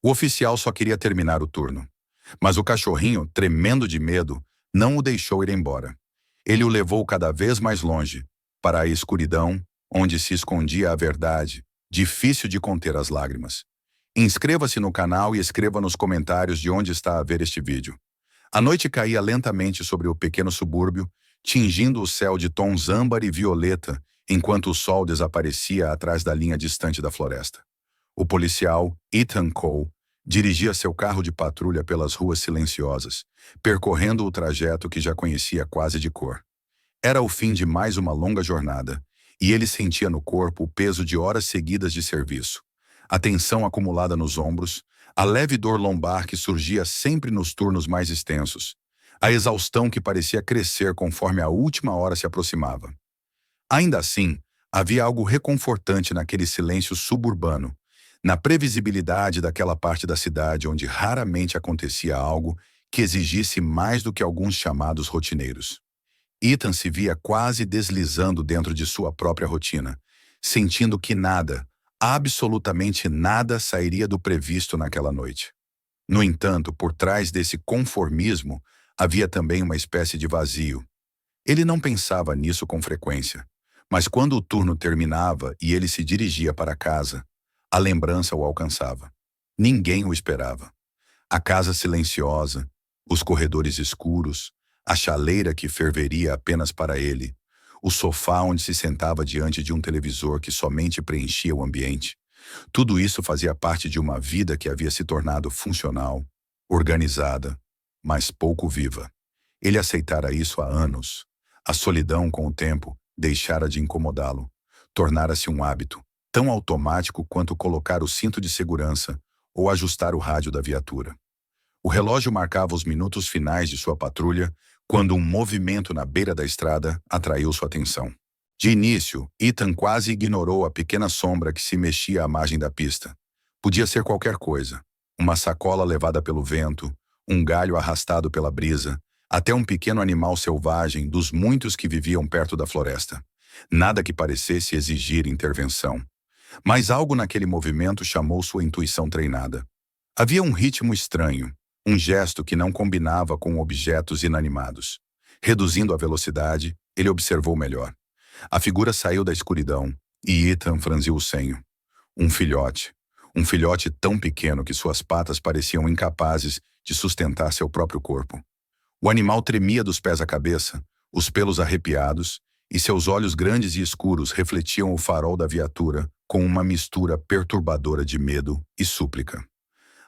O oficial só queria terminar o turno. Mas o cachorrinho, tremendo de medo, não o deixou ir embora. Ele o levou cada vez mais longe, para a escuridão, onde se escondia a verdade, difícil de conter as lágrimas. Inscreva-se no canal e escreva nos comentários de onde está a ver este vídeo. A noite caía lentamente sobre o pequeno subúrbio, tingindo o céu de tons âmbar e violeta, enquanto o sol desaparecia atrás da linha distante da floresta. O policial, Ethan Cole, dirigia seu carro de patrulha pelas ruas silenciosas, percorrendo o trajeto que já conhecia quase de cor. Era o fim de mais uma longa jornada, e ele sentia no corpo o peso de horas seguidas de serviço, a tensão acumulada nos ombros, a leve dor lombar que surgia sempre nos turnos mais extensos, a exaustão que parecia crescer conforme a última hora se aproximava. Ainda assim, havia algo reconfortante naquele silêncio suburbano, na previsibilidade daquela parte da cidade onde raramente acontecia algo que exigisse mais do que alguns chamados rotineiros. Ethan se via quase deslizando dentro de sua própria rotina, sentindo que nada, absolutamente nada, sairia do previsto naquela noite. No entanto, por trás desse conformismo, havia também uma espécie de vazio. Ele não pensava nisso com frequência, mas quando o turno terminava e ele se dirigia para casa, a lembrança o alcançava. Ninguém o esperava. A casa silenciosa, os corredores escuros, a chaleira que ferveria apenas para ele, o sofá onde se sentava diante de um televisor que somente preenchia o ambiente. Tudo isso fazia parte de uma vida que havia se tornado funcional, organizada, mas pouco viva. Ele aceitara isso há anos. A solidão, com o tempo, deixara de incomodá-lo. Tornara-se um hábito, tão automático quanto colocar o cinto de segurança ou ajustar o rádio da viatura. O relógio marcava os minutos finais de sua patrulha quando um movimento na beira da estrada atraiu sua atenção. De início, Ethan quase ignorou a pequena sombra que se mexia à margem da pista. Podia ser qualquer coisa. Uma sacola levada pelo vento, um galho arrastado pela brisa, até um pequeno animal selvagem dos muitos que viviam perto da floresta. Nada que parecesse exigir intervenção. Mas algo naquele movimento chamou sua intuição treinada. Havia um ritmo estranho, um gesto que não combinava com objetos inanimados. Reduzindo a velocidade, ele observou melhor. A figura saiu da escuridão e Ethan franziu o senho. Um filhote tão pequeno que suas patas pareciam incapazes de sustentar seu próprio corpo. O animal tremia dos pés à cabeça, os pelos arrepiados, e seus olhos grandes e escuros refletiam o farol da viatura com uma mistura perturbadora de medo e súplica.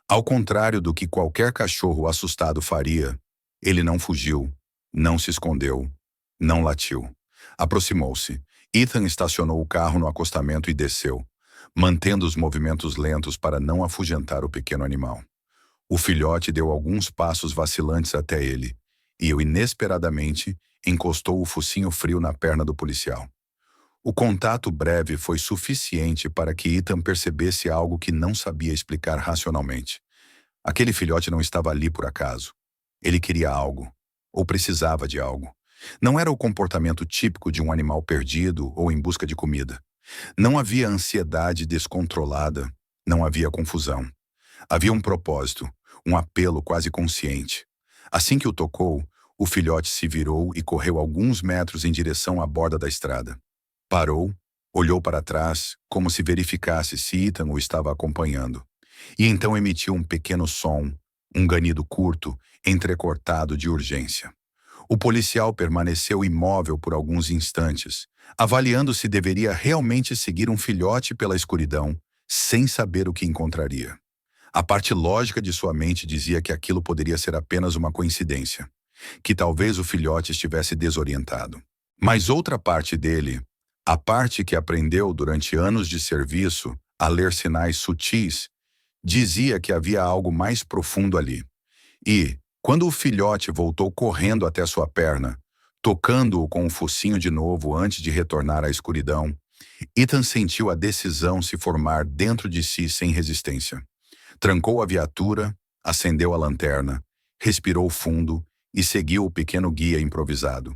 Ao contrário do que qualquer cachorro assustado faria, ele não fugiu, não se escondeu, não latiu. Aproximou-se. Ethan estacionou o carro no acostamento e desceu, mantendo os movimentos lentos para não afugentar o pequeno animal. O filhote deu alguns passos vacilantes até ele, e inesperadamente encostou o focinho frio na perna do policial. O contato breve foi suficiente para que Ethan percebesse algo que não sabia explicar racionalmente. Aquele filhote não estava ali por acaso. Ele queria algo, ou precisava de algo. Não era o comportamento típico de um animal perdido ou em busca de comida. Não havia ansiedade descontrolada, não havia confusão. Havia um propósito, um apelo quase consciente. Assim que o tocou, o filhote se virou e correu alguns metros em direção à borda da estrada. Parou, olhou para trás, como se verificasse se Ethan o estava acompanhando. E então emitiu um pequeno som, um ganido curto, entrecortado de urgência. O policial permaneceu imóvel por alguns instantes, avaliando se deveria realmente seguir um filhote pela escuridão, sem saber o que encontraria. A parte lógica de sua mente dizia que aquilo poderia ser apenas uma coincidência, que talvez o filhote estivesse desorientado. Mas outra parte dele, a parte que aprendeu durante anos de serviço a ler sinais sutis, dizia que havia algo mais profundo ali. E, quando o filhote voltou correndo até sua perna, tocando-o com o focinho de novo antes de retornar à escuridão, Ethan sentiu a decisão se formar dentro de si sem resistência. Trancou a viatura, acendeu a lanterna, respirou fundo e seguiu o pequeno guia improvisado.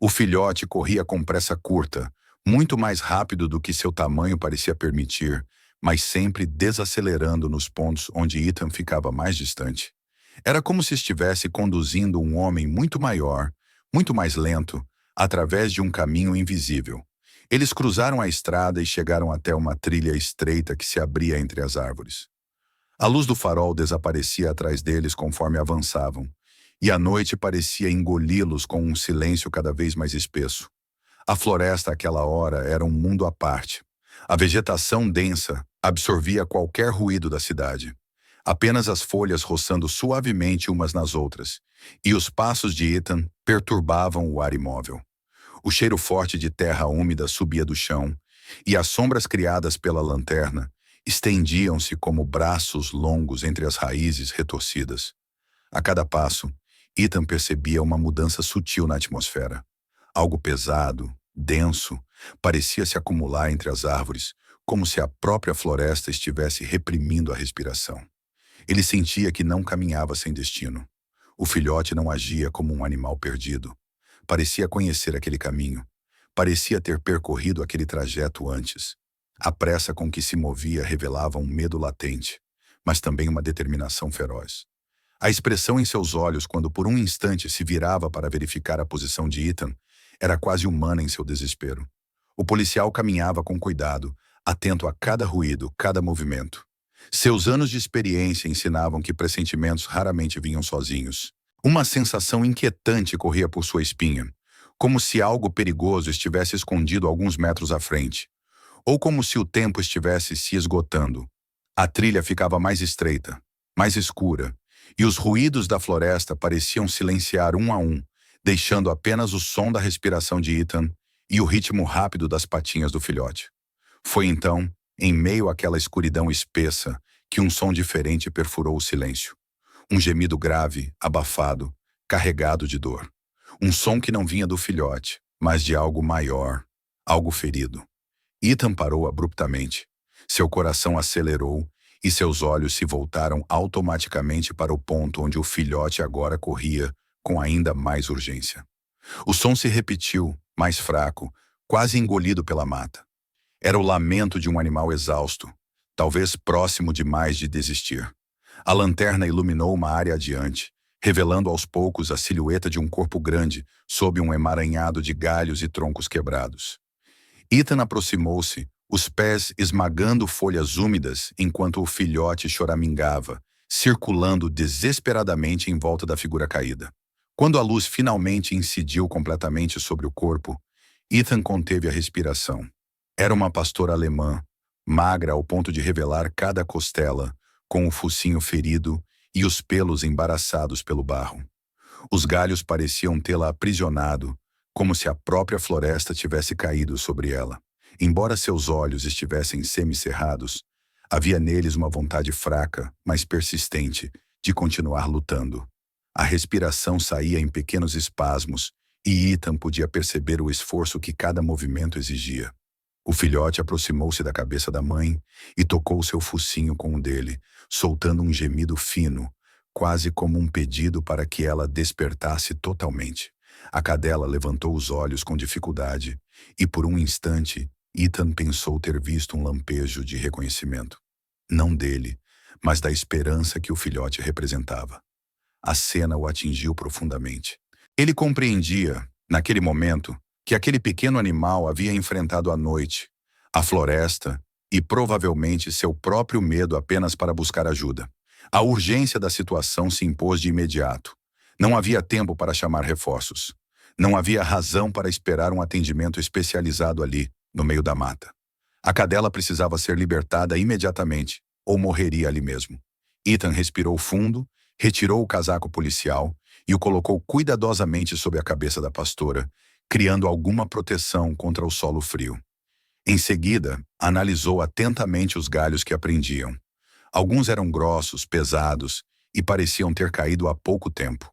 O filhote corria com pressa curta, muito mais rápido do que seu tamanho parecia permitir, mas sempre desacelerando nos pontos onde Ethan ficava mais distante. Era como se estivesse conduzindo um homem muito maior, muito mais lento, através de um caminho invisível. Eles cruzaram a estrada e chegaram até uma trilha estreita que se abria entre as árvores. A luz do farol desaparecia atrás deles conforme avançavam, e a noite parecia engoli-los com um silêncio cada vez mais espesso. A floresta àquela hora era um mundo à parte. A vegetação densa absorvia qualquer ruído da cidade. Apenas as folhas roçando suavemente umas nas outras, e os passos de Ethan perturbavam o ar imóvel. O cheiro forte de terra úmida subia do chão, e as sombras criadas pela lanterna estendiam-se como braços longos entre as raízes retorcidas. A cada passo, Ethan percebia uma mudança sutil na atmosfera. Algo pesado, denso, parecia se acumular entre as árvores, como se a própria floresta estivesse reprimindo a respiração. Ele sentia que não caminhava sem destino. O filhote não agia como um animal perdido. Parecia conhecer aquele caminho. Parecia ter percorrido aquele trajeto antes. A pressa com que se movia revelava um medo latente, mas também uma determinação feroz. A expressão em seus olhos quando por um instante se virava para verificar a posição de Ethan era quase humana em seu desespero. O policial caminhava com cuidado, atento a cada ruído, cada movimento. Seus anos de experiência ensinavam que pressentimentos raramente vinham sozinhos. Uma sensação inquietante corria por sua espinha, como se algo perigoso estivesse escondido alguns metros à frente, ou como se o tempo estivesse se esgotando. A trilha ficava mais estreita, mais escura, e os ruídos da floresta pareciam silenciar um a um, deixando apenas o som da respiração de Ethan e o ritmo rápido das patinhas do filhote. Foi então, em meio àquela escuridão espessa, que um som diferente perfurou o silêncio. Um gemido grave, abafado, carregado de dor. Um som que não vinha do filhote, mas de algo maior, algo ferido. Ethan parou abruptamente. Seu coração acelerou e seus olhos se voltaram automaticamente para o ponto onde o filhote agora corria com ainda mais urgência. O som se repetiu, mais fraco, quase engolido pela mata. Era o lamento de um animal exausto, talvez próximo demais de desistir. A lanterna iluminou uma área adiante, revelando aos poucos a silhueta de um corpo grande sob um emaranhado de galhos e troncos quebrados. Ethan aproximou-se, os pés esmagando folhas úmidas enquanto o filhote choramingava, circulando desesperadamente em volta da figura caída. Quando a luz finalmente incidiu completamente sobre o corpo, Ethan conteve a respiração. Era uma pastora alemã, magra ao ponto de revelar cada costela, com o focinho ferido e os pelos embaraçados pelo barro. Os galhos pareciam tê-la aprisionado, como se a própria floresta tivesse caído sobre ela. Embora seus olhos estivessem semicerrados, havia neles uma vontade fraca, mas persistente, de continuar lutando. A respiração saía em pequenos espasmos, e Ethan podia perceber o esforço que cada movimento exigia. O filhote aproximou-se da cabeça da mãe e tocou seu focinho com o dele, soltando um gemido fino, quase como um pedido para que ela despertasse totalmente. A cadela levantou os olhos com dificuldade e, por um instante, Ethan pensou ter visto um lampejo de reconhecimento. Não dele, mas da esperança que o filhote representava. A cena o atingiu profundamente. Ele compreendia, naquele momento, que aquele pequeno animal havia enfrentado a noite, a floresta e provavelmente seu próprio medo apenas para buscar ajuda. A urgência da situação se impôs de imediato. Não havia tempo para chamar reforços. Não havia razão para esperar um atendimento especializado ali, no meio da mata. A cadela precisava ser libertada imediatamente, ou morreria ali mesmo. Ethan respirou fundo, retirou o casaco policial e o colocou cuidadosamente sobre a cabeça da pastora, criando alguma proteção contra o solo frio. Em seguida, analisou atentamente os galhos que a prendiam. Alguns eram grossos, pesados e pareciam ter caído há pouco tempo.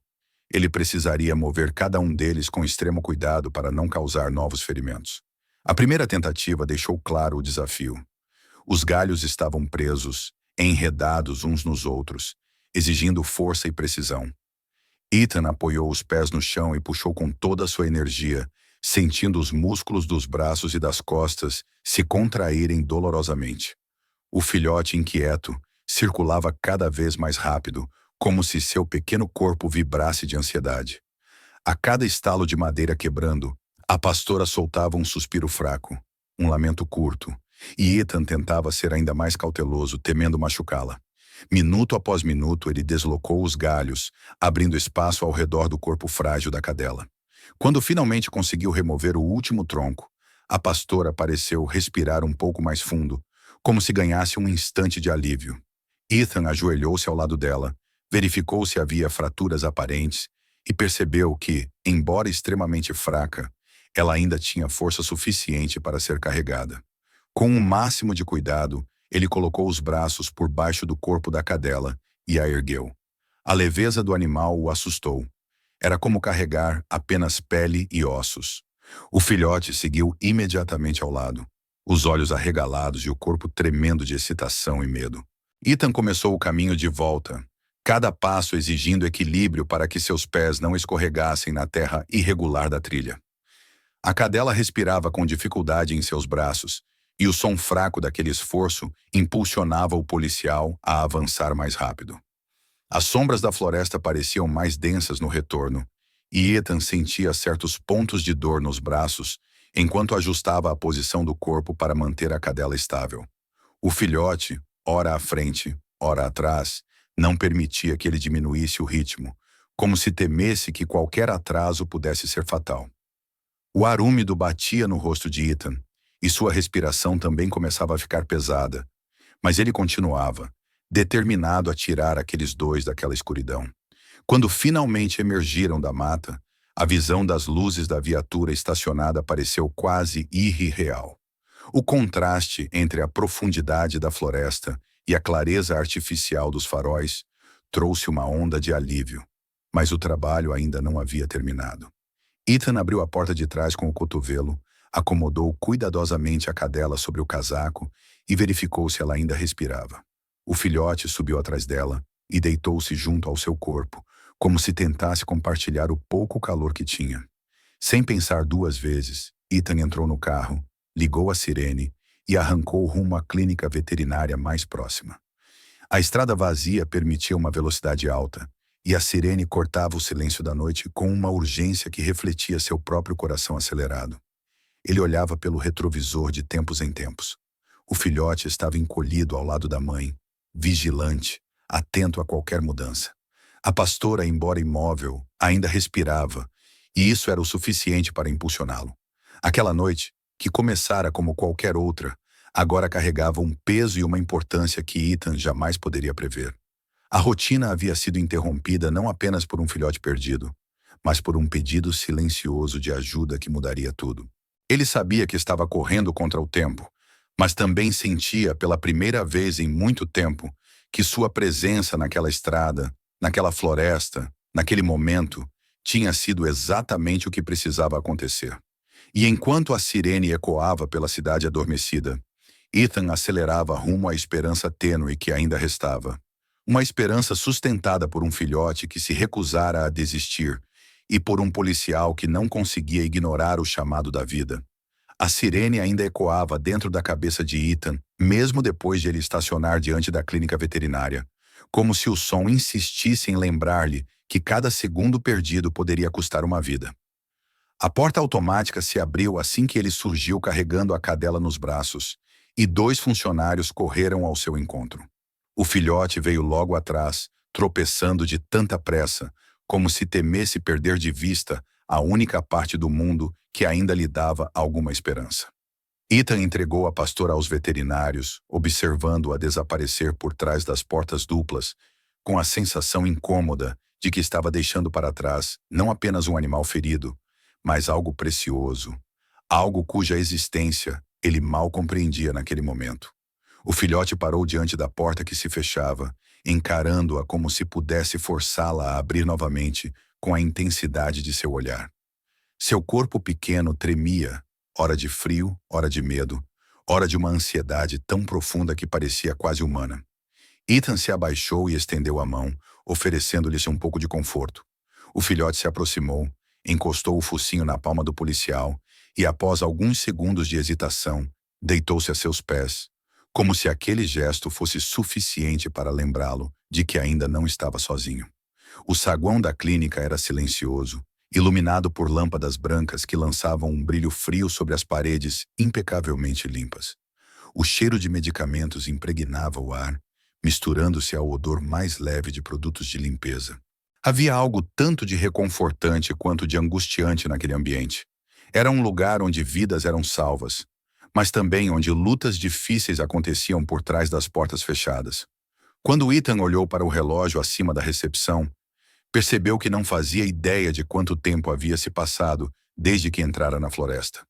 Ele precisaria mover cada um deles com extremo cuidado para não causar novos ferimentos. A primeira tentativa deixou claro o desafio. Os galhos estavam presos, enredados uns nos outros, exigindo força e precisão. Ethan apoiou os pés no chão e puxou com toda a sua energia, sentindo os músculos dos braços e das costas se contraírem dolorosamente. O filhote, inquieto, circulava cada vez mais rápido, como se seu pequeno corpo vibrasse de ansiedade. A cada estalo de madeira quebrando, a pastora soltava um suspiro fraco, um lamento curto, e Ethan tentava ser ainda mais cauteloso, temendo machucá-la. Minuto após minuto, ele deslocou os galhos, abrindo espaço ao redor do corpo frágil da cadela. Quando finalmente conseguiu remover o último tronco, a pastora pareceu respirar um pouco mais fundo, como se ganhasse um instante de alívio. Ethan ajoelhou-se ao lado dela, verificou se havia fraturas aparentes e percebeu que, embora extremamente fraca, ela ainda tinha força suficiente para ser carregada. Com o máximo de cuidado, ele colocou os braços por baixo do corpo da cadela e a ergueu. A leveza do animal o assustou. Era como carregar apenas pele e ossos. O filhote seguiu imediatamente ao lado, os olhos arregalados e o corpo tremendo de excitação e medo. Ethan começou o caminho de volta, cada passo exigindo equilíbrio para que seus pés não escorregassem na terra irregular da trilha. A cadela respirava com dificuldade em seus braços, e o som fraco daquele esforço impulsionava o policial a avançar mais rápido. As sombras da floresta pareciam mais densas no retorno, e Ethan sentia certos pontos de dor nos braços enquanto ajustava a posição do corpo para manter a cadela estável. O filhote, ora à frente, ora atrás, não permitia que ele diminuísse o ritmo, como se temesse que qualquer atraso pudesse ser fatal. O ar úmido batia no rosto de Ethan, e sua respiração também começava a ficar pesada, mas ele continuava, determinado a tirar aqueles dois daquela escuridão. Quando finalmente emergiram da mata, a visão das luzes da viatura estacionada pareceu quase irreal. O contraste entre a profundidade da floresta e a clareza artificial dos faróis trouxe uma onda de alívio, mas o trabalho ainda não havia terminado. Ethan abriu a porta de trás com o cotovelo, acomodou cuidadosamente a cadela sobre o casaco e verificou se ela ainda respirava. O filhote subiu atrás dela e deitou-se junto ao seu corpo, como se tentasse compartilhar o pouco calor que tinha. Sem pensar duas vezes, Ethan entrou no carro, ligou a sirene e arrancou rumo à clínica veterinária mais próxima. A estrada vazia permitia uma velocidade alta, e a sirene cortava o silêncio da noite com uma urgência que refletia seu próprio coração acelerado. Ele olhava pelo retrovisor de tempos em tempos. O filhote estava encolhido ao lado da mãe, vigilante, atento a qualquer mudança. A pastora, embora imóvel, ainda respirava, e isso era o suficiente para impulsioná-lo. Aquela noite, que começara como qualquer outra, agora carregava um peso e uma importância que Ethan jamais poderia prever. A rotina havia sido interrompida não apenas por um filhote perdido, mas por um pedido silencioso de ajuda que mudaria tudo. Ele sabia que estava correndo contra o tempo, mas também sentia pela primeira vez em muito tempo que sua presença naquela estrada, naquela floresta, naquele momento, tinha sido exatamente o que precisava acontecer. E enquanto a sirene ecoava pela cidade adormecida, Ethan acelerava rumo à esperança tênue que ainda restava. Uma esperança sustentada por um filhote que se recusara a desistir e por um policial que não conseguia ignorar o chamado da vida. A sirene ainda ecoava dentro da cabeça de Ethan, mesmo depois de ele estacionar diante da clínica veterinária, como se o som insistisse em lembrar-lhe que cada segundo perdido poderia custar uma vida. A porta automática se abriu assim que ele surgiu carregando a cadela nos braços, e dois funcionários correram ao seu encontro. O filhote veio logo atrás, tropeçando de tanta pressa, como se temesse perder de vista a única parte do mundo que ainda lhe dava alguma esperança. Ethan entregou a pastora aos veterinários, observando-a desaparecer por trás das portas duplas, com a sensação incômoda de que estava deixando para trás não apenas um animal ferido, mas algo precioso, algo cuja existência ele mal compreendia naquele momento. O filhote parou diante da porta que se fechava, encarando-a como se pudesse forçá-la a abrir novamente com a intensidade de seu olhar. Seu corpo pequeno tremia, ora de frio, ora de medo, ora de uma ansiedade tão profunda que parecia quase humana. Ethan se abaixou e estendeu a mão, oferecendo-lhe um pouco de conforto. O filhote se aproximou, encostou o focinho na palma do policial e, após alguns segundos de hesitação, deitou-se a seus pés, como se aquele gesto fosse suficiente para lembrá-lo de que ainda não estava sozinho. O saguão da clínica era silencioso, iluminado por lâmpadas brancas que lançavam um brilho frio sobre as paredes impecavelmente limpas. O cheiro de medicamentos impregnava o ar, misturando-se ao odor mais leve de produtos de limpeza. Havia algo tanto de reconfortante quanto de angustiante naquele ambiente. Era um lugar onde vidas eram salvas, mas também onde lutas difíceis aconteciam por trás das portas fechadas. Quando Ethan olhou para o relógio acima da recepção, percebeu que não fazia ideia de quanto tempo havia se passado desde que entrara na floresta.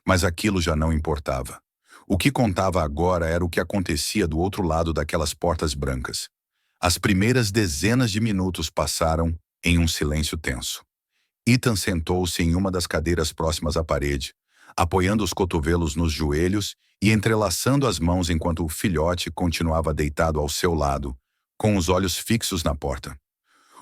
Mas aquilo já não importava. O que contava agora era o que acontecia do outro lado daquelas portas brancas. As primeiras dezenas de minutos passaram em um silêncio tenso. Ethan sentou-se em uma das cadeiras próximas à parede, apoiando os cotovelos nos joelhos e entrelaçando as mãos enquanto o filhote continuava deitado ao seu lado, com os olhos fixos na porta.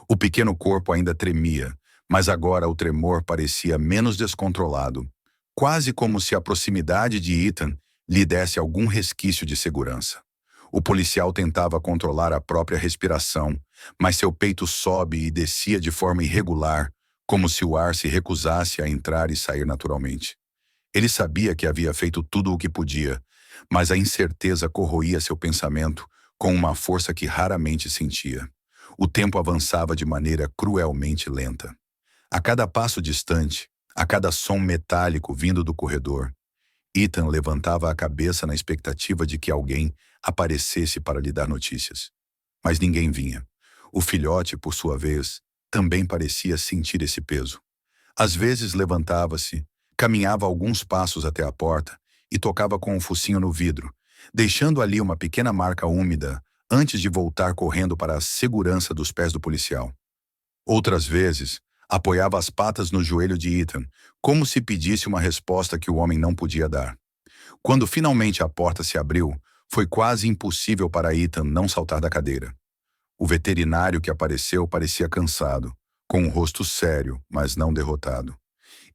O pequeno corpo ainda tremia, mas agora o tremor parecia menos descontrolado, quase como se a proximidade de Ethan lhe desse algum resquício de segurança. O policial tentava controlar a própria respiração, mas seu peito sobe e descia de forma irregular, como se o ar se recusasse a entrar e sair naturalmente. Ele sabia que havia feito tudo o que podia, mas a incerteza corroía seu pensamento com uma força que raramente sentia. O tempo avançava de maneira cruelmente lenta. A cada passo distante, a cada som metálico vindo do corredor, Ethan levantava a cabeça na expectativa de que alguém aparecesse para lhe dar notícias. Mas ninguém vinha. O filhote, por sua vez, também parecia sentir esse peso. Às vezes levantava-se, caminhava alguns passos até a porta e tocava com o focinho no vidro, deixando ali uma pequena marca úmida antes de voltar correndo para a segurança dos pés do policial. Outras vezes, apoiava as patas no joelho de Ethan, como se pedisse uma resposta que o homem não podia dar. Quando finalmente a porta se abriu, foi quase impossível para Ethan não saltar da cadeira. O veterinário que apareceu parecia cansado, com um rosto sério, mas não derrotado.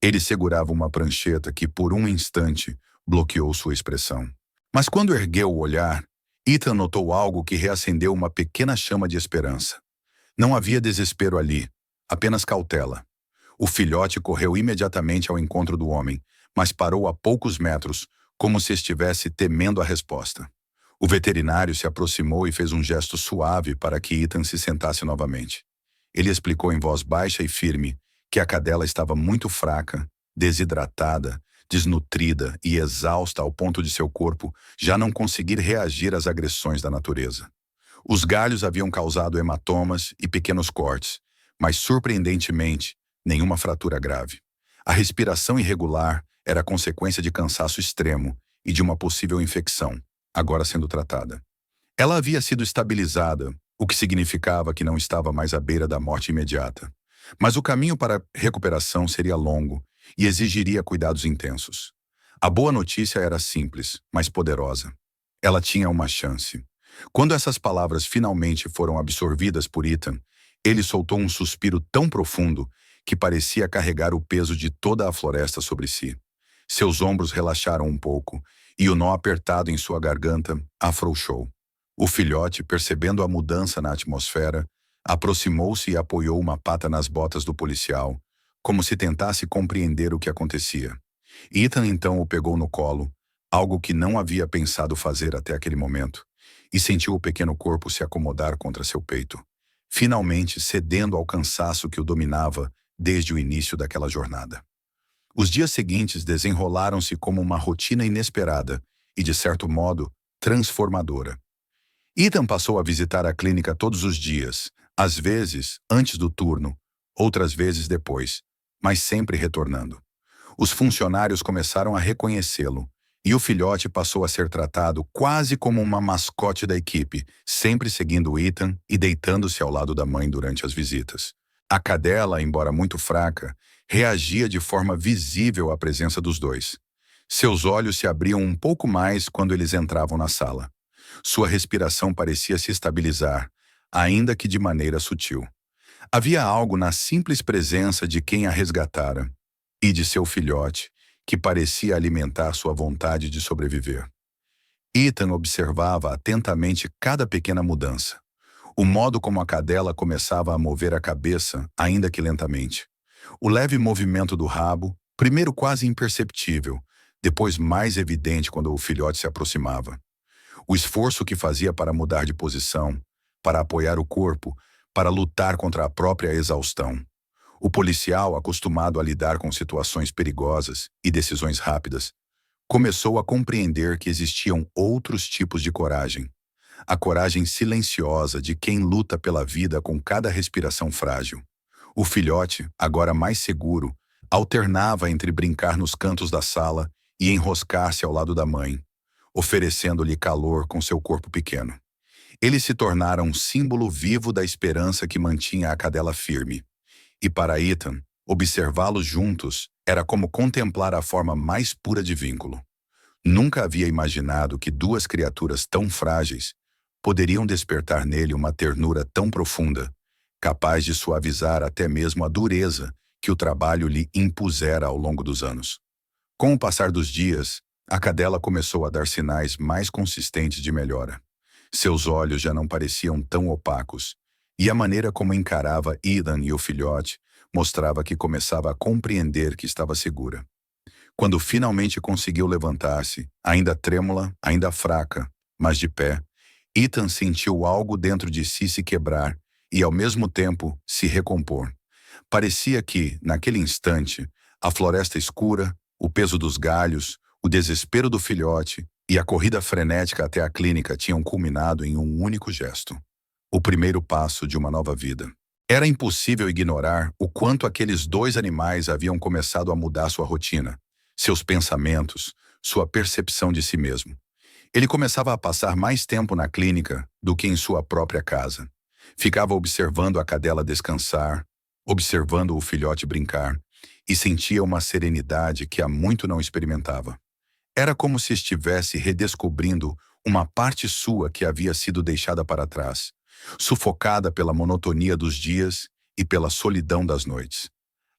Ele segurava uma prancheta que, por um instante, bloqueou sua expressão. Mas quando ergueu o olhar, Ethan notou algo que reacendeu uma pequena chama de esperança. Não havia desespero ali, apenas cautela. O filhote correu imediatamente ao encontro do homem, mas parou a poucos metros, como se estivesse temendo a resposta. O veterinário se aproximou e fez um gesto suave para que Ethan se sentasse novamente. Ele explicou em voz baixa e firme que a cadela estava muito fraca, desidratada, desnutrida e exausta ao ponto de seu corpo já não conseguir reagir às agressões da natureza. Os galhos haviam causado hematomas e pequenos cortes, mas, surpreendentemente, nenhuma fratura grave. A respiração irregular era consequência de cansaço extremo e de uma possível infecção, agora sendo tratada. Ela havia sido estabilizada, o que significava que não estava mais à beira da morte imediata. Mas o caminho para a recuperação seria longo e exigiria cuidados intensos. A boa notícia era simples, mas poderosa. Ela tinha uma chance. Quando essas palavras finalmente foram absorvidas por Ethan, ele soltou um suspiro tão profundo que parecia carregar o peso de toda a floresta sobre si. Seus ombros relaxaram um pouco e o nó apertado em sua garganta afrouxou. O filhote, percebendo a mudança na atmosfera, aproximou-se e apoiou uma pata nas botas do policial, como se tentasse compreender o que acontecia. Ethan então o pegou no colo, algo que não havia pensado fazer até aquele momento, e sentiu o pequeno corpo se acomodar contra seu peito, finalmente cedendo ao cansaço que o dominava desde o início daquela jornada. Os dias seguintes desenrolaram-se como uma rotina inesperada e, de certo modo, transformadora. Ethan passou a visitar a clínica todos os dias, às vezes antes do turno, outras vezes depois, mas sempre retornando. Os funcionários começaram a reconhecê-lo, e o filhote passou a ser tratado quase como uma mascote da equipe, sempre seguindo Ethan e deitando-se ao lado da mãe durante as visitas. A cadela, embora muito fraca, reagia de forma visível à presença dos dois. Seus olhos se abriam um pouco mais quando eles entravam na sala. Sua respiração parecia se estabilizar, ainda que de maneira sutil. Havia algo na simples presença de quem a resgatara e de seu filhote que parecia alimentar sua vontade de sobreviver. Ethan observava atentamente cada pequena mudança. O modo como a cadela começava a mover a cabeça, ainda que lentamente. O leve movimento do rabo, primeiro quase imperceptível, depois mais evidente quando o filhote se aproximava. O esforço que fazia para mudar de posição, para apoiar o corpo, para lutar contra a própria exaustão. O policial, acostumado a lidar com situações perigosas e decisões rápidas, começou a compreender que existiam outros tipos de coragem. A coragem silenciosa de quem luta pela vida com cada respiração frágil. O filhote, agora mais seguro, alternava entre brincar nos cantos da sala e enroscar-se ao lado da mãe, oferecendo-lhe calor com seu corpo pequeno. Ele se tornara um símbolo vivo da esperança que mantinha a cadela firme. E para Ethan, observá-los juntos era como contemplar a forma mais pura de vínculo. Nunca havia imaginado que duas criaturas tão frágeis poderiam despertar nele uma ternura tão profunda, capaz de suavizar até mesmo a dureza que o trabalho lhe impusera ao longo dos anos. Com o passar dos dias, a cadela começou a dar sinais mais consistentes de melhora. Seus olhos já não pareciam tão opacos, e a maneira como encarava Ethan e o filhote mostrava que começava a compreender que estava segura. Quando finalmente conseguiu levantar-se, ainda trêmula, ainda fraca, mas de pé, Ethan sentiu algo dentro de si se quebrar e, ao mesmo tempo, se recompor. Parecia que, naquele instante, a floresta escura, o peso dos galhos, o desespero do filhote e a corrida frenética até a clínica tinham culminado em um único gesto. O primeiro passo de uma nova vida. Era impossível ignorar o quanto aqueles dois animais haviam começado a mudar sua rotina, seus pensamentos, sua percepção de si mesmo. Ele começava a passar mais tempo na clínica do que em sua própria casa. Ficava observando a cadela descansar, observando o filhote brincar, e sentia uma serenidade que há muito não experimentava. Era como se estivesse redescobrindo uma parte sua que havia sido deixada para trás, sufocada pela monotonia dos dias e pela solidão das noites.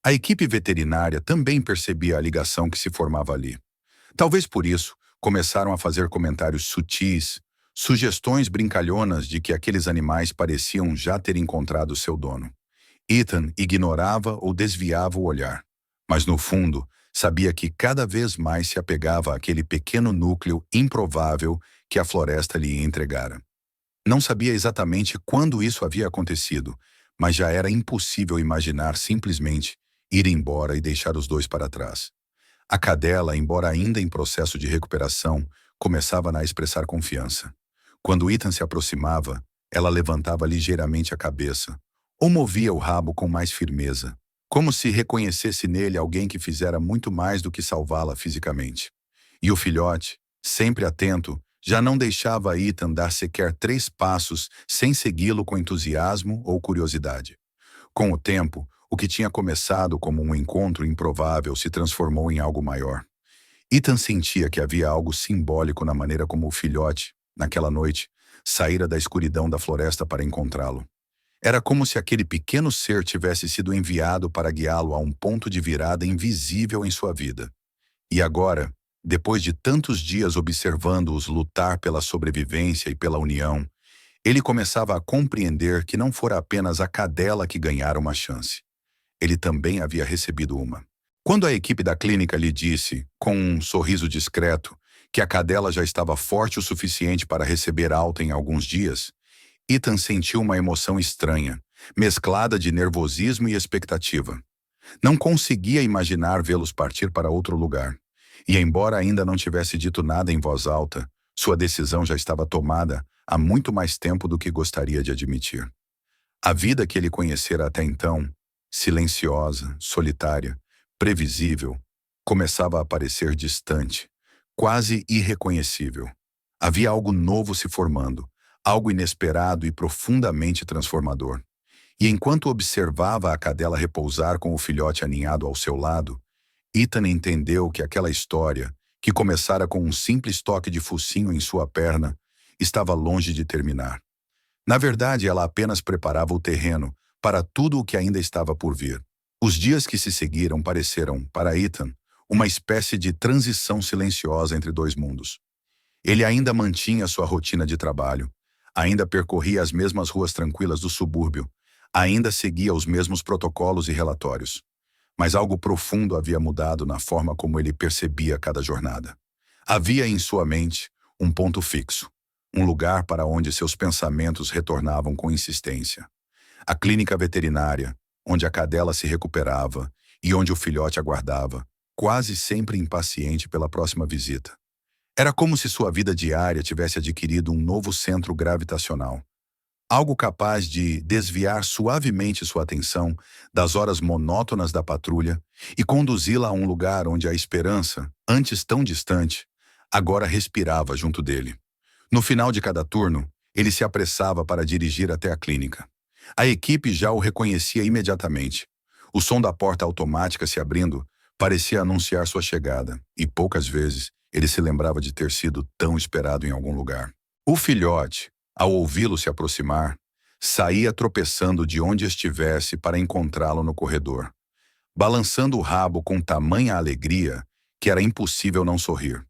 A equipe veterinária também percebia a ligação que se formava ali. Talvez por isso, começaram a fazer comentários sutis, sugestões brincalhonas de que aqueles animais pareciam já ter encontrado seu dono. Ethan ignorava ou desviava o olhar, mas no fundo, sabia que cada vez mais se apegava àquele pequeno núcleo improvável que a floresta lhe entregara. Não sabia exatamente quando isso havia acontecido, mas já era impossível imaginar simplesmente ir embora e deixar os dois para trás. A cadela, embora ainda em processo de recuperação, começava a expressar confiança. Quando Ethan se aproximava, ela levantava ligeiramente a cabeça, ou movia o rabo com mais firmeza, como se reconhecesse nele alguém que fizera muito mais do que salvá-la fisicamente. E o filhote, sempre atento, já não deixava Ethan dar sequer 3 passos sem segui-lo com entusiasmo ou curiosidade. Com o tempo, o que tinha começado como um encontro improvável se transformou em algo maior. Ethan sentia que havia algo simbólico na maneira como o filhote, naquela noite, saíra da escuridão da floresta para encontrá-lo. Era como se aquele pequeno ser tivesse sido enviado para guiá-lo a um ponto de virada invisível em sua vida. E agora, depois de tantos dias observando-os lutar pela sobrevivência e pela união, ele começava a compreender que não fora apenas a cadela que ganhara uma chance. Ele também havia recebido uma. Quando a equipe da clínica lhe disse, com um sorriso discreto, que a cadela já estava forte o suficiente para receber alta em alguns dias, Ethan sentiu uma emoção estranha, mesclada de nervosismo e expectativa. Não conseguia imaginar vê-los partir para outro lugar. E embora ainda não tivesse dito nada em voz alta, sua decisão já estava tomada há muito mais tempo do que gostaria de admitir. A vida que ele conhecera até então, silenciosa, solitária, previsível, começava a parecer distante, quase irreconhecível. Havia algo novo se formando, algo inesperado e profundamente transformador. E enquanto observava a cadela repousar com o filhote aninhado ao seu lado, Ethan entendeu que aquela história, que começara com um simples toque de focinho em sua perna, estava longe de terminar. Na verdade, ela apenas preparava o terreno para tudo o que ainda estava por vir. Os dias que se seguiram pareceram, para Ethan, uma espécie de transição silenciosa entre dois mundos. Ele ainda mantinha sua rotina de trabalho, ainda percorria as mesmas ruas tranquilas do subúrbio, ainda seguia os mesmos protocolos e relatórios. Mas algo profundo havia mudado na forma como ele percebia cada jornada. Havia em sua mente um ponto fixo, um lugar para onde seus pensamentos retornavam com insistência. A clínica veterinária, onde a cadela se recuperava e onde o filhote aguardava, quase sempre impaciente pela próxima visita. Era como se sua vida diária tivesse adquirido um novo centro gravitacional, algo capaz de desviar suavemente sua atenção das horas monótonas da patrulha e conduzi-la a um lugar onde a esperança, antes tão distante, agora respirava junto dele. No final de cada turno, ele se apressava para dirigir até a clínica. A equipe já o reconhecia imediatamente. O som da porta automática se abrindo parecia anunciar sua chegada, e poucas vezes ele se lembrava de ter sido tão esperado em algum lugar. O filhote, ao ouvi-lo se aproximar, saía tropeçando de onde estivesse para encontrá-lo no corredor, balançando o rabo com tamanha alegria que era impossível não sorrir.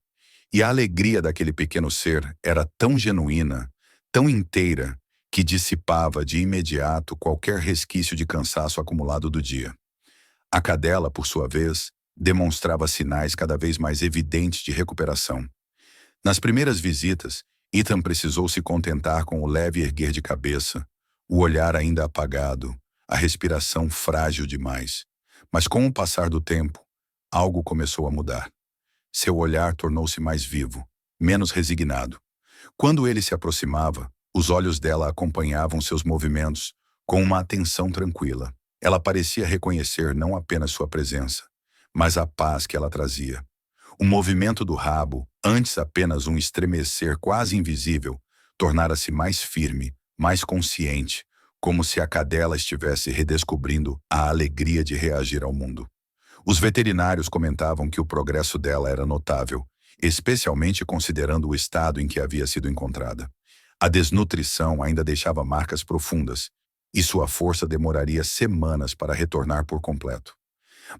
E a alegria daquele pequeno ser era tão genuína, tão inteira, que dissipava de imediato qualquer resquício de cansaço acumulado do dia. A cadela, por sua vez, demonstrava sinais cada vez mais evidentes de recuperação. Nas primeiras visitas, Ethan precisou se contentar com o leve erguer de cabeça, o olhar ainda apagado, a respiração frágil demais. Mas com o passar do tempo, algo começou a mudar. Seu olhar tornou-se mais vivo, menos resignado. Quando ele se aproximava, os olhos dela acompanhavam seus movimentos com uma atenção tranquila. Ela parecia reconhecer não apenas sua presença, mas a paz que ela trazia. O movimento do rabo, antes apenas um estremecer quase invisível, tornara-se mais firme, mais consciente, como se a cadela estivesse redescobrindo a alegria de reagir ao mundo. Os veterinários comentavam que o progresso dela era notável, especialmente considerando o estado em que havia sido encontrada. A desnutrição ainda deixava marcas profundas, e sua força demoraria semanas para retornar por completo.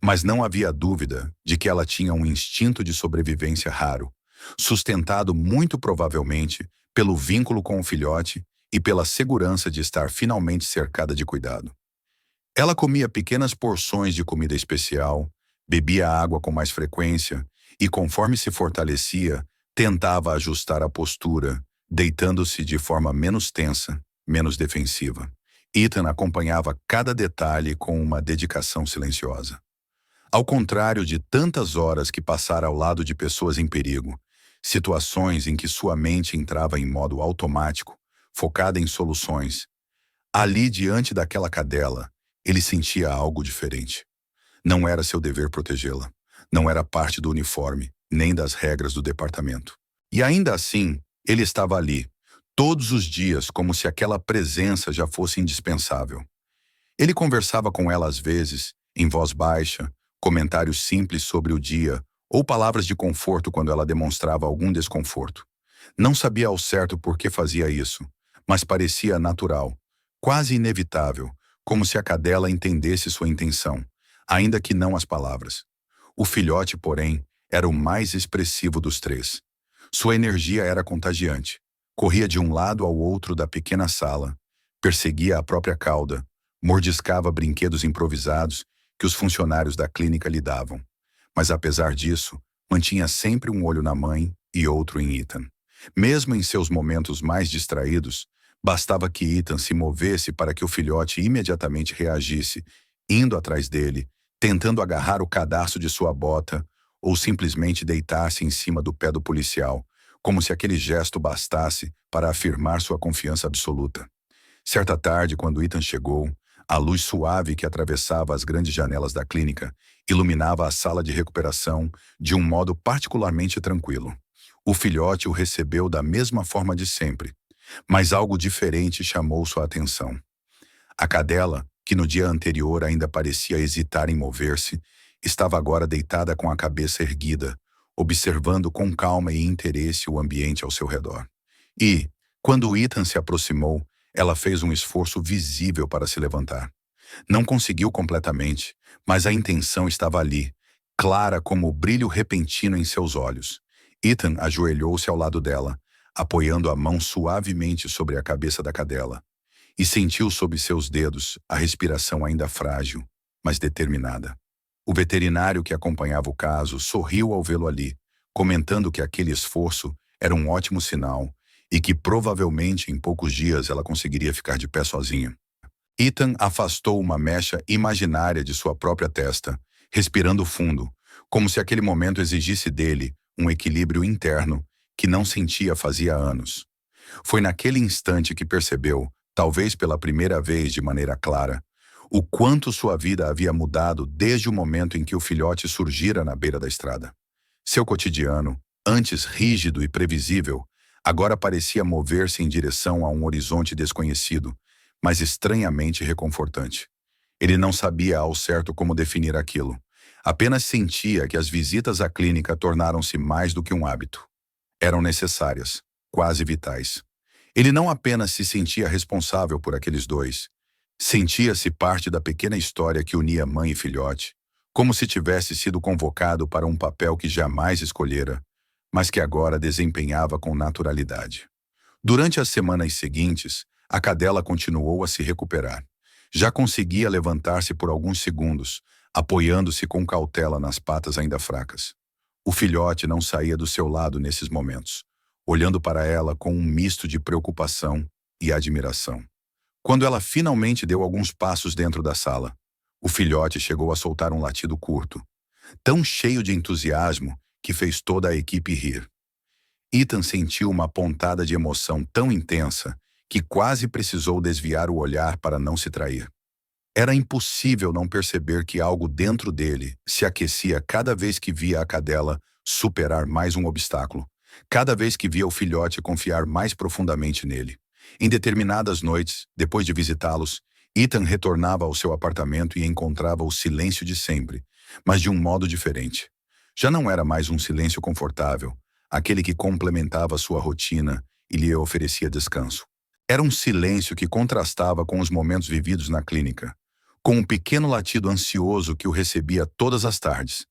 Mas não havia dúvida de que ela tinha um instinto de sobrevivência raro, sustentado muito provavelmente pelo vínculo com o filhote e pela segurança de estar finalmente cercada de cuidado. Ela comia pequenas porções de comida especial, bebia água com mais frequência e, conforme se fortalecia, tentava ajustar a postura, deitando-se de forma menos tensa, menos defensiva. Ethan acompanhava cada detalhe com uma dedicação silenciosa. Ao contrário de tantas horas que passara ao lado de pessoas em perigo, situações em que sua mente entrava em modo automático, focada em soluções, ali diante daquela cadela, ele sentia algo diferente. Não era seu dever protegê-la. Não era parte do uniforme, nem das regras do departamento. E ainda assim, ele estava ali, todos os dias, como se aquela presença já fosse indispensável. Ele conversava com ela às vezes, em voz baixa, comentários simples sobre o dia, ou palavras de conforto quando ela demonstrava algum desconforto. Não sabia ao certo por que fazia isso, mas parecia natural, quase inevitável, como se a cadela entendesse sua intenção, ainda que não as palavras. O filhote, porém, era o mais expressivo dos três. Sua energia era contagiante. Corria de um lado ao outro da pequena sala, perseguia a própria cauda, mordiscava brinquedos improvisados que os funcionários da clínica lhe davam. Mas apesar disso, mantinha sempre um olho na mãe e outro em Ethan. Mesmo em seus momentos mais distraídos, bastava que Ethan se movesse para que o filhote imediatamente reagisse, indo atrás dele, tentando agarrar o cadarço de sua bota ou simplesmente deitar-se em cima do pé do policial, como se aquele gesto bastasse para afirmar sua confiança absoluta. Certa tarde, quando Ethan chegou, a luz suave que atravessava as grandes janelas da clínica iluminava a sala de recuperação de um modo particularmente tranquilo. O filhote o recebeu da mesma forma de sempre, mas algo diferente chamou sua atenção. A cadela, que no dia anterior ainda parecia hesitar em mover-se, estava agora deitada com a cabeça erguida, observando com calma e interesse o ambiente ao seu redor. E, quando Ethan se aproximou, ela fez um esforço visível para se levantar. Não conseguiu completamente, mas a intenção estava ali, clara como o brilho repentino em seus olhos. Ethan ajoelhou-se ao lado dela, apoiando a mão suavemente sobre a cabeça da cadela, e sentiu sob seus dedos a respiração ainda frágil, mas determinada. O veterinário que acompanhava o caso sorriu ao vê-lo ali, comentando que aquele esforço era um ótimo sinal e que provavelmente em poucos dias ela conseguiria ficar de pé sozinha. Ethan afastou uma mecha imaginária de sua própria testa, respirando fundo, como se aquele momento exigisse dele um equilíbrio interno que não sentia fazia anos. Foi naquele instante que percebeu, talvez pela primeira vez de maneira clara, o quanto sua vida havia mudado desde o momento em que o filhote surgira na beira da estrada. Seu cotidiano, antes rígido e previsível, agora parecia mover-se em direção a um horizonte desconhecido, mas estranhamente reconfortante. Ele não sabia ao certo como definir aquilo. Apenas sentia que as visitas à clínica tornaram-se mais do que um hábito. Eram necessárias, quase vitais. Ele não apenas se sentia responsável por aqueles dois. Sentia-se parte da pequena história que unia mãe e filhote, como se tivesse sido convocado para um papel que jamais escolhera, mas que agora desempenhava com naturalidade. Durante as semanas seguintes, a cadela continuou a se recuperar. Já conseguia levantar-se por alguns segundos, apoiando-se com cautela nas patas ainda fracas. O filhote não saía do seu lado nesses momentos, olhando para ela com um misto de preocupação e admiração. Quando ela finalmente deu alguns passos dentro da sala, o filhote chegou a soltar um latido curto, tão cheio de entusiasmo que fez toda a equipe rir. Ethan sentiu uma pontada de emoção tão intensa que quase precisou desviar o olhar para não se trair. Era impossível não perceber que algo dentro dele se aquecia cada vez que via a cadela superar mais um obstáculo, cada vez que via o filhote confiar mais profundamente nele. Em determinadas noites, depois de visitá-los, Ethan retornava ao seu apartamento e encontrava o silêncio de sempre, mas de um modo diferente. Já não era mais um silêncio confortável, aquele que complementava sua rotina e lhe oferecia descanso. Era um silêncio que contrastava com os momentos vividos na clínica, com um pequeno latido ansioso que o recebia todas as tardes,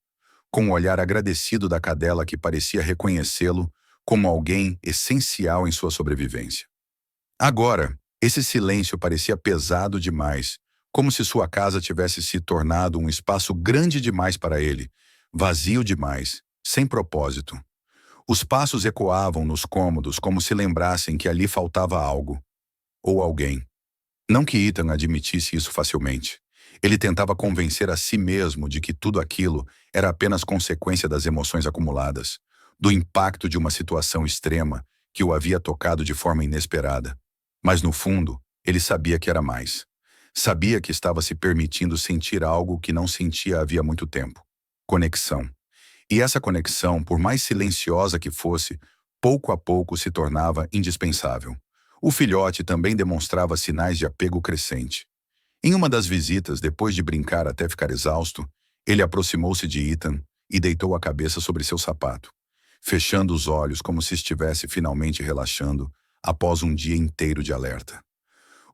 com o olhar agradecido da cadela que parecia reconhecê-lo como alguém essencial em sua sobrevivência. Agora, esse silêncio parecia pesado demais, como se sua casa tivesse se tornado um espaço grande demais para ele, vazio demais, sem propósito. Os passos ecoavam nos cômodos como se lembrassem que ali faltava algo, ou alguém. Não que Ethan admitisse isso facilmente. Ele tentava convencer a si mesmo de que tudo aquilo era apenas consequência das emoções acumuladas, do impacto de uma situação extrema que o havia tocado de forma inesperada. Mas no fundo, ele sabia que era mais. Sabia que estava se permitindo sentir algo que não sentia havia muito tempo. Conexão. E essa conexão, por mais silenciosa que fosse, pouco a pouco se tornava indispensável. O filhote também demonstrava sinais de apego crescente. Em uma das visitas, depois de brincar até ficar exausto, ele aproximou-se de Ethan e deitou a cabeça sobre seu sapato, fechando os olhos como se estivesse finalmente relaxando após um dia inteiro de alerta.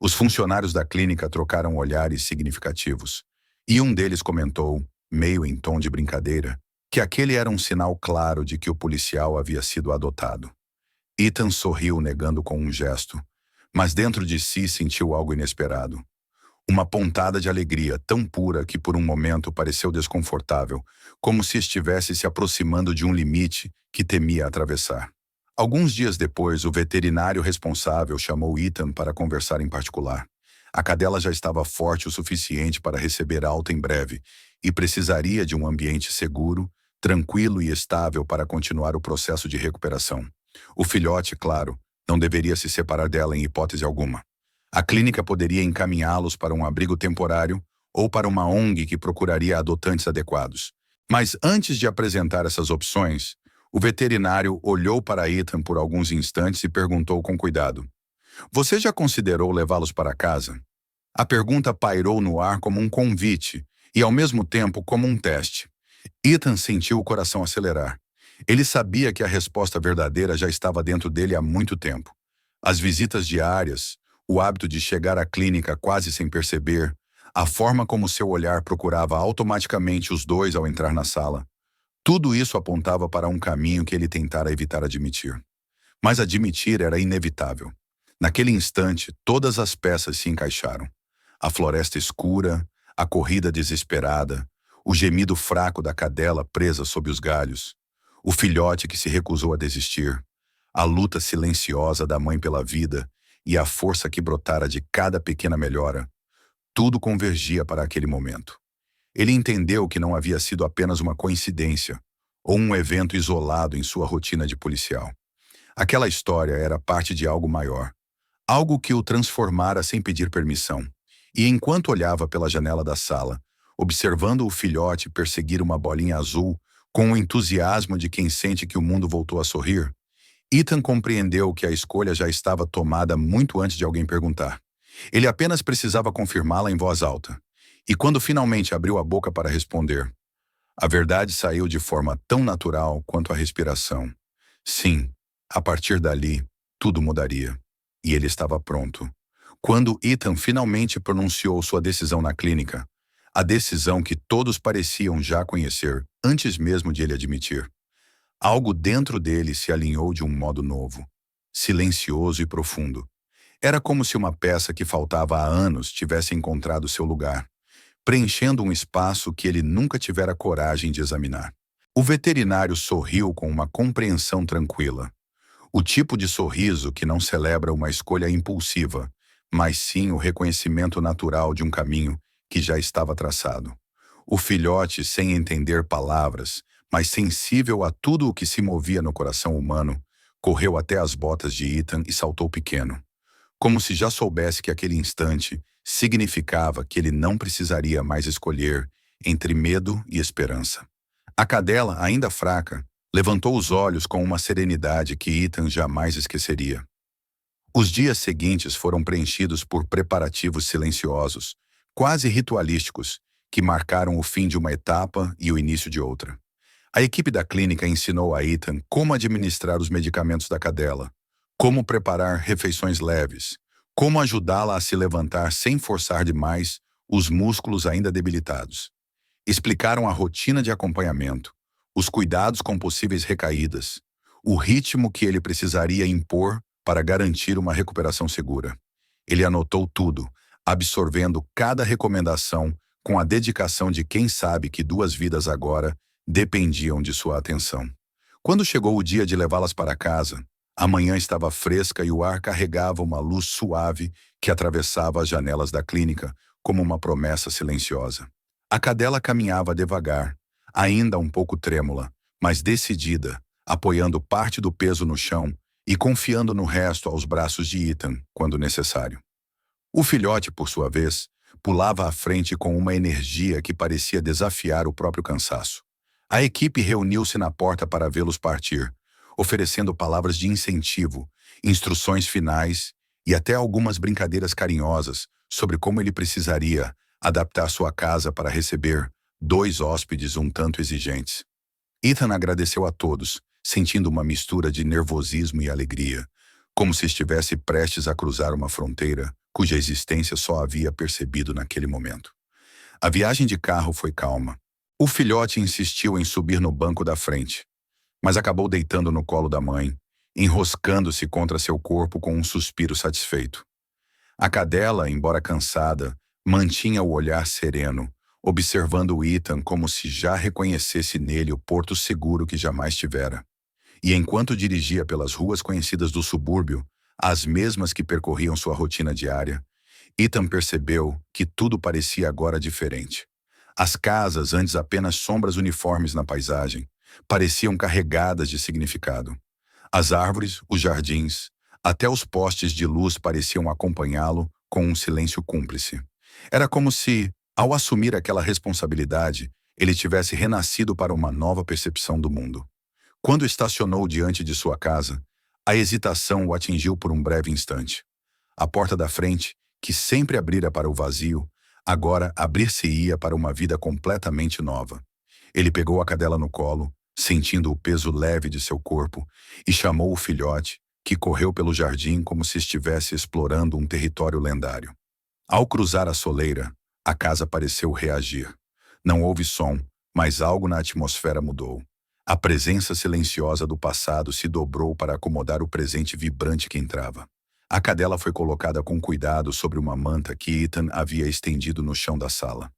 Os funcionários da clínica trocaram olhares significativos, e um deles comentou, meio em tom de brincadeira, que aquele era um sinal claro de que o policial havia sido adotado. Ethan sorriu negando com um gesto, mas dentro de si sentiu algo inesperado. Uma pontada de alegria tão pura que por um momento pareceu desconfortável, como se estivesse se aproximando de um limite que temia atravessar. Alguns dias depois, o veterinário responsável chamou Ethan para conversar em particular. A cadela já estava forte o suficiente para receber alta em breve e precisaria de um ambiente seguro, tranquilo e estável para continuar o processo de recuperação. O filhote, claro, não deveria se separar dela em hipótese alguma. A clínica poderia encaminhá-los para um abrigo temporário ou para uma ONG que procuraria adotantes adequados. Mas antes de apresentar essas opções, o veterinário olhou para Ethan por alguns instantes e perguntou com cuidado: "Você já considerou levá-los para casa?" A pergunta pairou no ar como um convite e, ao mesmo tempo, como um teste. Ethan sentiu o coração acelerar. Ele sabia que a resposta verdadeira já estava dentro dele há muito tempo. As visitas diárias, o hábito de chegar à clínica quase sem perceber, a forma como seu olhar procurava automaticamente os dois ao entrar na sala. Tudo isso apontava para um caminho que ele tentara evitar admitir. Mas admitir era inevitável. Naquele instante, todas as peças se encaixaram. A floresta escura, a corrida desesperada, o gemido fraco da cadela presa sob os galhos, o filhote que se recusou a desistir, a luta silenciosa da mãe pela vida e a força que brotara de cada pequena melhora, tudo convergia para aquele momento. Ele entendeu que não havia sido apenas uma coincidência ou um evento isolado em sua rotina de policial. Aquela história era parte de algo maior, algo que o transformara sem pedir permissão. E enquanto olhava pela janela da sala, observando o filhote perseguir uma bolinha azul com o entusiasmo de quem sente que o mundo voltou a sorrir, Ethan compreendeu que a escolha já estava tomada muito antes de alguém perguntar. Ele apenas precisava confirmá-la em voz alta. E quando finalmente abriu a boca para responder, a verdade saiu de forma tão natural quanto a respiração. Sim, a partir dali, tudo mudaria. E ele estava pronto. Quando Ethan finalmente pronunciou sua decisão na clínica, a decisão que todos pareciam já conhecer, antes mesmo de ele admitir, algo dentro dele se alinhou de um modo novo, silencioso e profundo. Era como se uma peça que faltava há anos tivesse encontrado seu lugar, preenchendo um espaço que ele nunca tivera coragem de examinar. O veterinário sorriu com uma compreensão tranquila. O tipo de sorriso que não celebra uma escolha impulsiva, mas sim o reconhecimento natural de um caminho que já estava traçado. O filhote, sem entender palavras, mas sensível a tudo o que se movia no coração humano, correu até as botas de Ethan e saltou pequeno, como se já soubesse que aquele instante significava que ele não precisaria mais escolher entre medo e esperança. A cadela, ainda fraca, levantou os olhos com uma serenidade que Ethan jamais esqueceria. Os dias seguintes foram preenchidos por preparativos silenciosos, quase ritualísticos, que marcaram o fim de uma etapa e o início de outra. A equipe da clínica ensinou a Ethan como administrar os medicamentos da cadela, como preparar refeições leves, como ajudá-la a se levantar sem forçar demais os músculos ainda debilitados. Explicaram a rotina de acompanhamento, os cuidados com possíveis recaídas, o ritmo que ele precisaria impor para garantir uma recuperação segura. Ele anotou tudo, absorvendo cada recomendação com a dedicação de quem sabe que 2 vidas agora dependiam de sua atenção. Quando chegou o dia de levá-las para casa, a manhã estava fresca e o ar carregava uma luz suave que atravessava as janelas da clínica como uma promessa silenciosa. A cadela caminhava devagar, ainda um pouco trêmula, mas decidida, apoiando parte do peso no chão e confiando no resto aos braços de Ethan, quando necessário. O filhote, por sua vez, pulava à frente com uma energia que parecia desafiar o próprio cansaço. A equipe reuniu-se na porta para vê-los partir, oferecendo palavras de incentivo, instruções finais e até algumas brincadeiras carinhosas sobre como ele precisaria adaptar sua casa para receber 2 hóspedes um tanto exigentes. Ethan agradeceu a todos, sentindo uma mistura de nervosismo e alegria, como se estivesse prestes a cruzar uma fronteira cuja existência só havia percebido naquele momento. A viagem de carro foi calma. O filhote insistiu em subir no banco da frente, mas acabou deitando no colo da mãe, enroscando-se contra seu corpo com um suspiro satisfeito. A cadela, embora cansada, mantinha o olhar sereno, observando o Ethan como se já reconhecesse nele o porto seguro que jamais tivera. E enquanto dirigia pelas ruas conhecidas do subúrbio, as mesmas que percorriam sua rotina diária, Ethan percebeu que tudo parecia agora diferente. As casas, antes apenas sombras uniformes na paisagem, pareciam carregadas de significado. As árvores, os jardins, até os postes de luz pareciam acompanhá-lo com um silêncio cúmplice. Era como se, ao assumir aquela responsabilidade, ele tivesse renascido para uma nova percepção do mundo. Quando estacionou diante de sua casa, a hesitação o atingiu por um breve instante. A porta da frente, que sempre abrira para o vazio, agora abrir-se-ia para uma vida completamente nova. Ele pegou a cadela no colo, sentindo o peso leve de seu corpo, e chamou o filhote, que correu pelo jardim como se estivesse explorando um território lendário. Ao cruzar a soleira, a casa pareceu reagir. Não houve som, mas algo na atmosfera mudou. A presença silenciosa do passado se dobrou para acomodar o presente vibrante que entrava. A cadela foi colocada com cuidado sobre uma manta que Ethan havia estendido no chão da sala.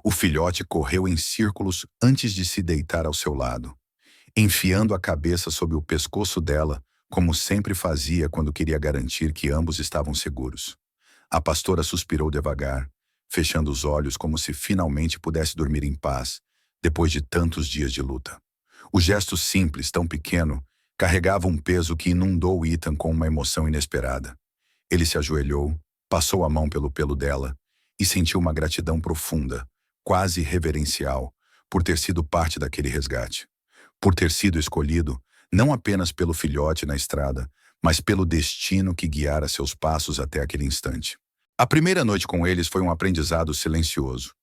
O filhote correu em círculos antes de se deitar ao seu lado, enfiando a cabeça sob o pescoço dela, como sempre fazia quando queria garantir que ambos estavam seguros. A pastora suspirou devagar, fechando os olhos como se finalmente pudesse dormir em paz, depois de tantos dias de luta. O gesto simples, tão pequeno, carregava um peso que inundou Ethan com uma emoção inesperada. Ele se ajoelhou, passou a mão pelo pelo dela e sentiu uma gratidão profunda, quase reverencial, por ter sido parte daquele resgate. Por ter sido escolhido, não apenas pelo filhote na estrada, mas pelo destino que guiara seus passos até aquele instante. A primeira noite com eles foi um aprendizado silencioso.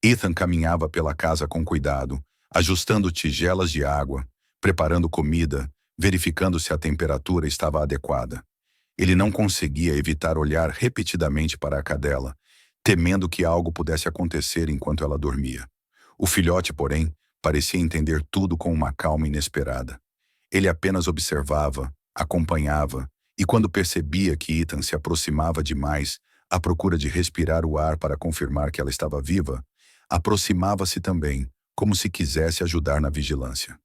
Ethan caminhava pela casa com cuidado, ajustando tigelas de água, preparando comida, verificando se a temperatura estava adequada. Ele não conseguia evitar olhar repetidamente para a cadela, temendo que algo pudesse acontecer enquanto ela dormia. O filhote, porém, parecia entender tudo com uma calma inesperada. Ele apenas observava, acompanhava, e quando percebia que Ethan se aproximava demais, à procura de respirar o ar para confirmar que ela estava viva, aproximava-se também, como se quisesse ajudar na vigilância.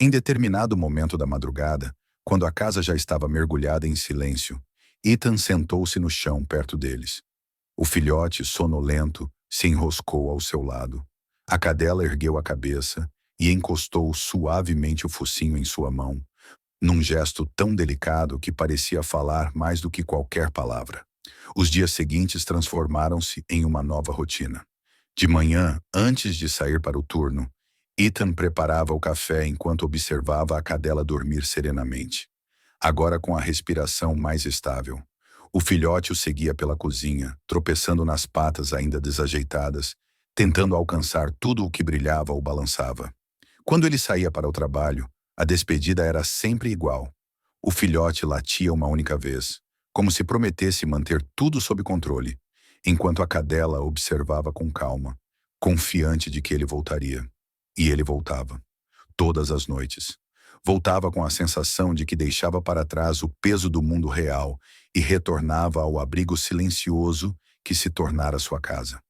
Em determinado momento da madrugada, quando a casa já estava mergulhada em silêncio, Ethan sentou-se no chão perto deles. O filhote, sonolento, se enroscou ao seu lado. A cadela ergueu a cabeça e encostou suavemente o focinho em sua mão, num gesto tão delicado que parecia falar mais do que qualquer palavra. Os dias seguintes transformaram-se em uma nova rotina. De manhã, antes de sair para o turno, Ethan preparava o café enquanto observava a cadela dormir serenamente, agora com a respiração mais estável. O filhote o seguia pela cozinha, tropeçando nas patas ainda desajeitadas, tentando alcançar tudo o que brilhava ou balançava. Quando ele saía para o trabalho, a despedida era sempre igual. O filhote latia uma única vez, como se prometesse manter tudo sob controle, enquanto a cadela observava com calma, confiante de que ele voltaria. E ele voltava, todas as noites. Voltava com a sensação de que deixava para trás o peso do mundo real e retornava ao abrigo silencioso que se tornara sua casa.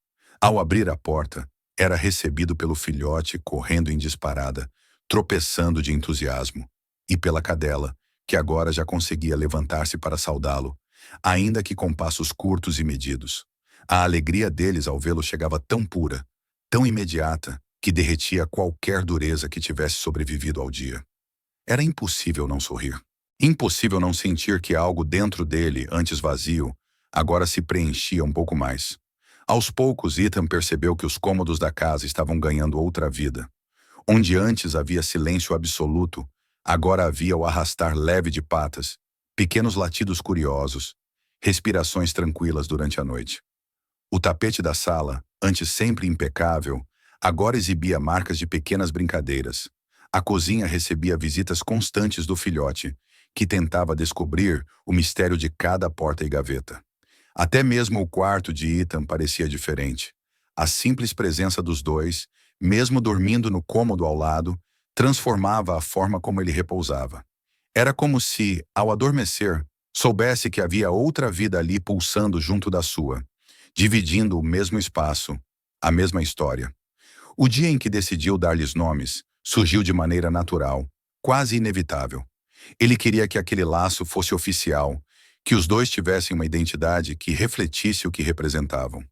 Ao abrir a porta, era recebido pelo filhote correndo em disparada, tropeçando de entusiasmo, e pela cadela, que agora já conseguia levantar-se para saudá-lo, ainda que com passos curtos e medidos. A alegria deles ao vê-lo chegava tão pura, tão imediata, que derretia qualquer dureza que tivesse sobrevivido ao dia. Era impossível não sorrir. Impossível não sentir que algo dentro dele, antes vazio, agora se preenchia um pouco mais. Aos poucos, Ethan percebeu que os cômodos da casa estavam ganhando outra vida. Onde antes havia silêncio absoluto, agora havia o arrastar leve de patas, pequenos latidos curiosos, respirações tranquilas durante a noite. O tapete da sala, antes sempre impecável, agora exibia marcas de pequenas brincadeiras. A cozinha recebia visitas constantes do filhote, que tentava descobrir o mistério de cada porta e gaveta. Até mesmo o quarto de Ethan parecia diferente. A simples presença dos dois, mesmo dormindo no cômodo ao lado, transformava a forma como ele repousava. Era como se, ao adormecer, soubesse que havia outra vida ali pulsando junto da sua, dividindo o mesmo espaço, a mesma história. O dia em que decidiu dar-lhes nomes surgiu de maneira natural, quase inevitável. Ele queria que aquele laço fosse oficial, que os dois tivessem uma identidade que refletisse o que representavam.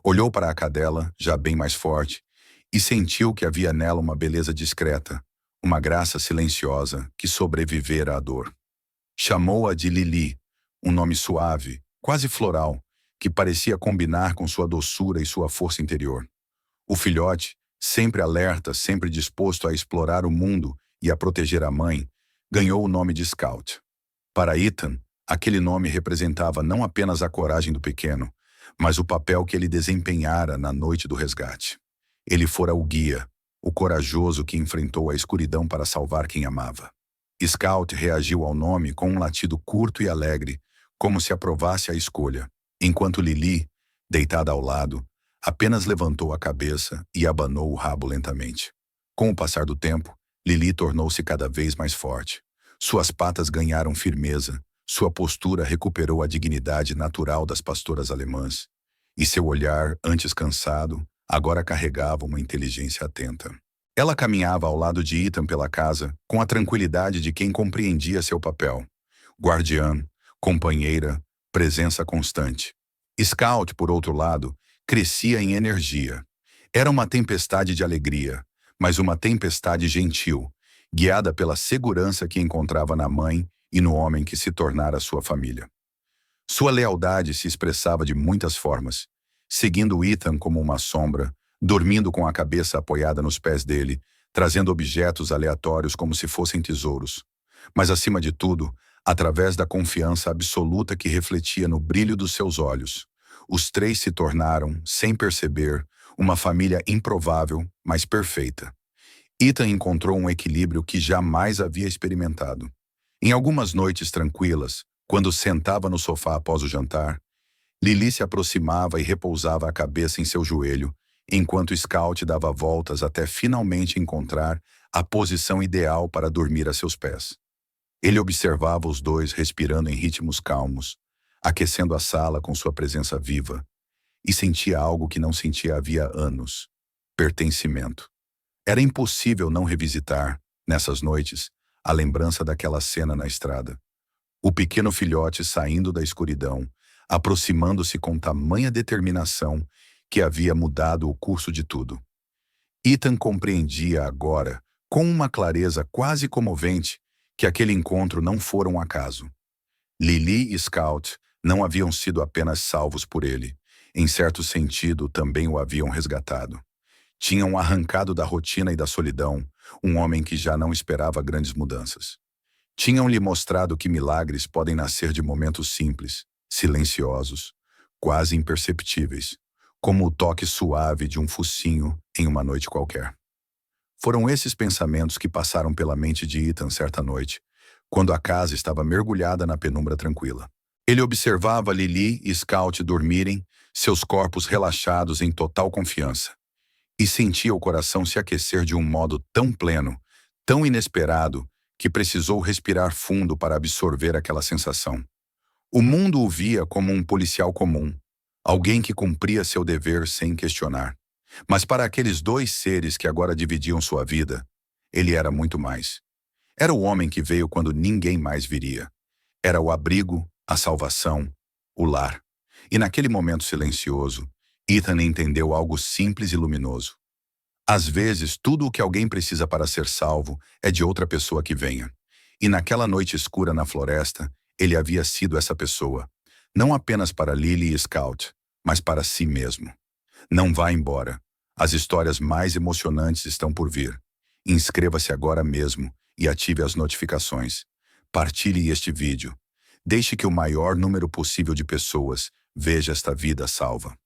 Olhou para a cadela, já bem mais forte, e sentiu que havia nela uma beleza discreta, uma graça silenciosa que sobrevivera à dor. Chamou-a de Lili, um nome suave, quase floral, que parecia combinar com sua doçura e sua força interior. O filhote, sempre alerta, sempre disposto a explorar o mundo e a proteger a mãe, ganhou o nome de Scout. Para Ethan, aquele nome representava não apenas a coragem do pequeno, mas o papel que ele desempenhara na noite do resgate. Ele fora o guia, o corajoso que enfrentou a escuridão para salvar quem amava. Scout reagiu ao nome com um latido curto e alegre, como se aprovasse a escolha, enquanto Lili, deitada ao lado, apenas levantou a cabeça e abanou o rabo lentamente. Com o passar do tempo, Lili tornou-se cada vez mais forte. Suas patas ganharam firmeza, sua postura recuperou a dignidade natural das pastoras alemãs, e seu olhar, antes cansado, agora carregava uma inteligência atenta. Ela caminhava ao lado de Ethan pela casa, com a tranquilidade de quem compreendia seu papel. Guardiã, companheira, presença constante. Scout, por outro lado, crescia em energia. Era uma tempestade de alegria, mas uma tempestade gentil, guiada pela segurança que encontrava na mãe e no homem que se tornara sua família. Sua lealdade se expressava de muitas formas, seguindo Ethan como uma sombra, dormindo com a cabeça apoiada nos pés dele, trazendo objetos aleatórios como se fossem tesouros. Mas, acima de tudo, através da confiança absoluta que refletia no brilho dos seus olhos, os três se tornaram, sem perceber, uma família improvável, mas perfeita. Ethan encontrou um equilíbrio que jamais havia experimentado. Em algumas noites tranquilas, quando sentava no sofá após o jantar, Lili se aproximava e repousava a cabeça em seu joelho, enquanto Scout dava voltas até finalmente encontrar a posição ideal para dormir a seus pés. Ele observava os dois respirando em ritmos calmos, aquecendo a sala com sua presença viva, e sentia algo que não sentia havia anos: pertencimento. Era impossível não revisitar, nessas noites, a lembrança daquela cena na estrada. O pequeno filhote saindo da escuridão, aproximando-se com tamanha determinação que havia mudado o curso de tudo. Ethan compreendia agora, com uma clareza quase comovente, que aquele encontro não fora um acaso. Lili e Scout não haviam sido apenas salvos por ele, em certo sentido também o haviam resgatado. Tinham arrancado da rotina e da solidão um homem que já não esperava grandes mudanças. Tinham-lhe mostrado que milagres podem nascer de momentos simples, silenciosos, quase imperceptíveis, como o toque suave de um focinho em uma noite qualquer. Foram esses pensamentos que passaram pela mente de Ethan certa noite, quando a casa estava mergulhada na penumbra tranquila. Ele observava Lili e Scout dormirem, seus corpos relaxados em total confiança, e sentia o coração se aquecer de um modo tão pleno, tão inesperado, que precisou respirar fundo para absorver aquela sensação. O mundo o via como um policial comum, alguém que cumpria seu dever sem questionar. Mas para aqueles dois seres que agora dividiam sua vida, ele era muito mais. Era o homem que veio quando ninguém mais viria. Era o abrigo, a salvação, o lar. E naquele momento silencioso, Ethan entendeu algo simples e luminoso. Às vezes, tudo o que alguém precisa para ser salvo é de outra pessoa que venha. E naquela noite escura na floresta, ele havia sido essa pessoa. Não apenas para Lili e Scout, mas para si mesmo. Não vá embora. As histórias mais emocionantes estão por vir. Inscreva-se agora mesmo e ative as notificações. Partilhe este vídeo. Deixe que o maior número possível de pessoas veja esta vida salva.